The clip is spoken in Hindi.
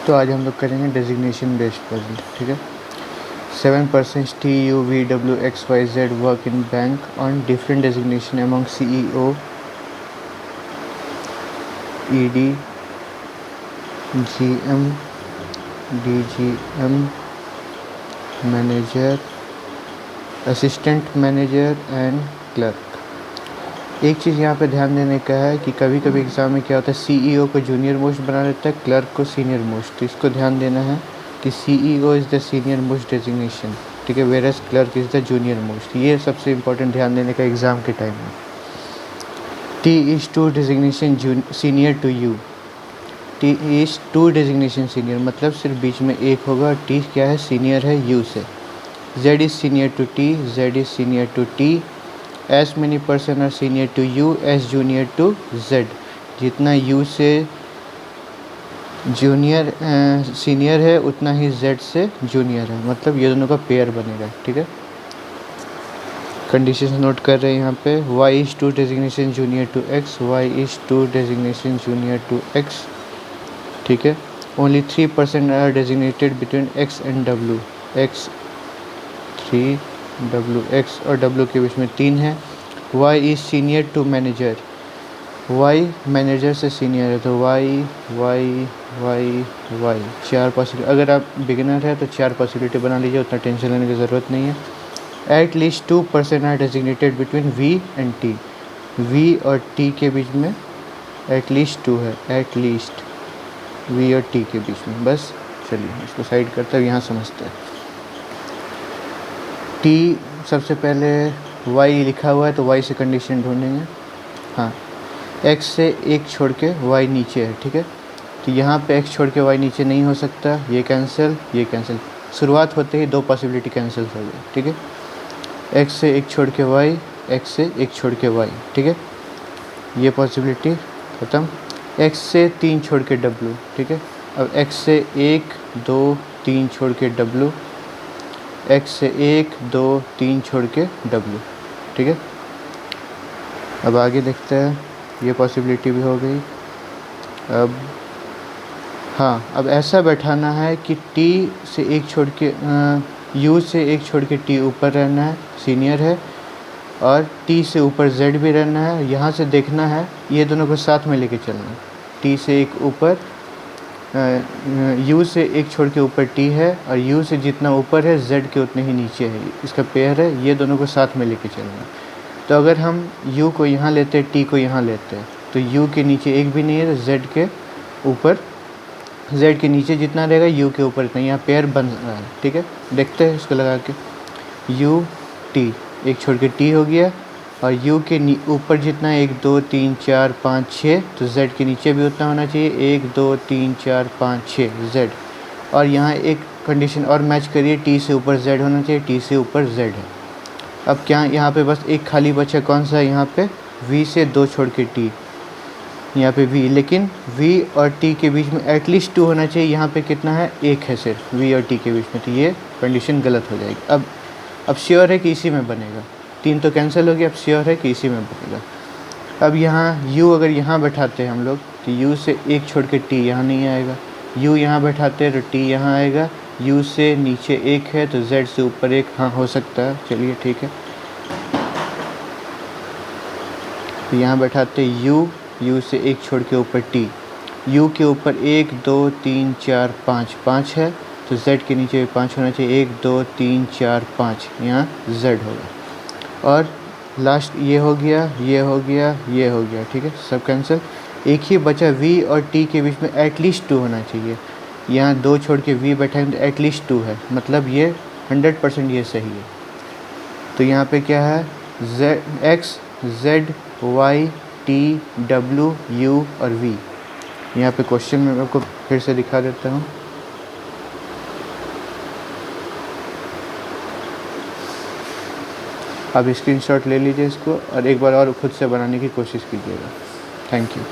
तो आज हम लोग करेंगे डेजिग्नेशन बेस्ड पजल, ठीक है। 7 persons T U V W X Y Z work in bank on different designation among CEO, ED, GM, DGM, manager, assistant manager and clerk. एक चीज़ यहाँ पे ध्यान देने का है कि कभी कभी एग्ज़ाम में क्या होता है, CEO को जूनियर मोस्ट बना देता है, क्लर्क को सीनियर मोस्ट। तो इसको ध्यान देना है कि CEO is the senior most designation, ठीक है, versus clerk is the junior most. ये सबसे इम्पोर्टेंट ध्यान देने का एग्ज़ाम के टाइम में। T is to designation senior to U। T is to designation senior मतलब सिर्फ बीच में एक होगा, और T क्या है, सीनियर है U से। Z is senior to T, Z is senior to T, as many person are senior to U as junior to Z। जितना U से जूनियर सीनियर है उतना ही Z से जूनियर है, मतलब ये दोनों का पेयर बनेगा, ठीक है। कंडीशन नोट कर रहे हैं यहाँ पे। Y is to designation junior to X, Y is to designation junior to X, ठीक है। Only 3% are designated between X and W, X 3, W X और W के बीच में 3 है। Y is senior to manager, Y manager से सीनियर है, तो Y 4 पॉसिबिलिटी। अगर आप बिगिनर है तो 4 पॉसिबिलिटी बना लीजिए, उतना टेंशन लेने की ज़रूरत नहीं है। At least 2% are designated between V and T, V और T के बीच में एट लीस्ट 2 है, एट लीस्ट V और T के बीच में। बस चलिए इसको साइड करते हैं, यहाँ समझते हैं। T सबसे पहले Y लिखा हुआ है तो Y से कंडीशन ढूंढेंगे। हाँ, X से एक छोड़ के Y नीचे है, ठीक है। तो यहाँ पे X छोड़ के Y नीचे नहीं हो सकता, ये कैंसिल, ये कैंसिल। शुरुआत होते ही 2 पॉसिबिलिटी कैंसिल हो गई, ठीक है। X से एक छोड़ के Y, X से एक छोड़ के Y, ठीक है, ये पॉसिबिलिटी ख़त्म। X से 3 छोड़ के W, ठीक है। अब X से 1 2 3 छोड़ के W, X से 1 2 3 छोड़ के W, ठीक है। अब आगे देखते हैं, ये पॉसिबिलिटी भी हो गई। अब हाँ, अब ऐसा बैठाना है कि T से एक छोड़ के U से एक छोड़ के T ऊपर रहना है, सीनियर है, और T से ऊपर Z भी रहना है। यहाँ से देखना है, ये दोनों को साथ में लेके चलना है। T से एक ऊपर, U से एक छोड़ के ऊपर T है, और U से जितना ऊपर है Z के उतने ही नीचे है, इसका पेयर है। ये दोनों को साथ में लेके चलना है। तो अगर हम U को यहाँ लेते हैं, T को यहाँ लेते हैं, तो U के नीचे एक भी नहीं है, तो Z के ऊपर, Z के नीचे जितना रहेगा U के ऊपर इतना, यहाँ पेयर बन रहा है, ठीक है। देखते हैं इसको लगा के। U T एक छोड़ के T हो गया, और U के ऊपर जितना 1 2 3 4 5 6, तो Z के नीचे भी उतना होना चाहिए, 1 2 3 4 5 6 Z। और यहाँ एक कंडीशन और मैच करिए, T से ऊपर Z होना चाहिए, T से ऊपर Z है। अब क्या यहाँ पे बस एक खाली बचा, कौन सा है, यहाँ पे V से 2 छोड़ के T, यहाँ पे V, लेकिन V और T के बीच में एटलीस्ट 2 होना चाहिए। यहाँ पे कितना है, 1 है सिर्फ V और T के बीच में, तो ये कंडीशन गलत हो जाएगी। अब श्योर है कि इसी में बनेगा, 3 तो कैंसिल हो गया, अब श्योर है कि इसी में बनेगा। अब यहाँ U अगर यहाँ बैठाते हैं हम लोग, तो U से एक छोड़ के T यहाँ नहीं आएगा, U यहाँ बैठाते हैं तो T यहाँ आएगा। U से नीचे 1 है तो Z से ऊपर 1, हाँ हो सकता है, चलिए ठीक है। तो यहाँ बैठाते U से एक छोड़ के ऊपर T, U के ऊपर 1 2 3 4 5 है, तो Z के नीचे 5 होना चाहिए, 1 2 3 4 5, यहाँ Z होगा। और लास्ट ये हो गया, ये हो गया, ये हो गया, ठीक है, सब कैंसिल। एक ही बचा V और T के बीच में एटलीस्ट 2 होना चाहिए। यहाँ 2 छोड़ के V बैठाएंगे तो एटलीस्ट 2 है, मतलब ये 100% ये सही है। तो यहाँ पे क्या है, X Z Y T W U और V। यहाँ पे क्वेश्चन में आपको फिर से दिखा देता हूँ। आप स्क्रीनशॉट ले लीजिए इसको, और एक बार और खुद से बनाने की कोशिश कीजिएगा। Thank you.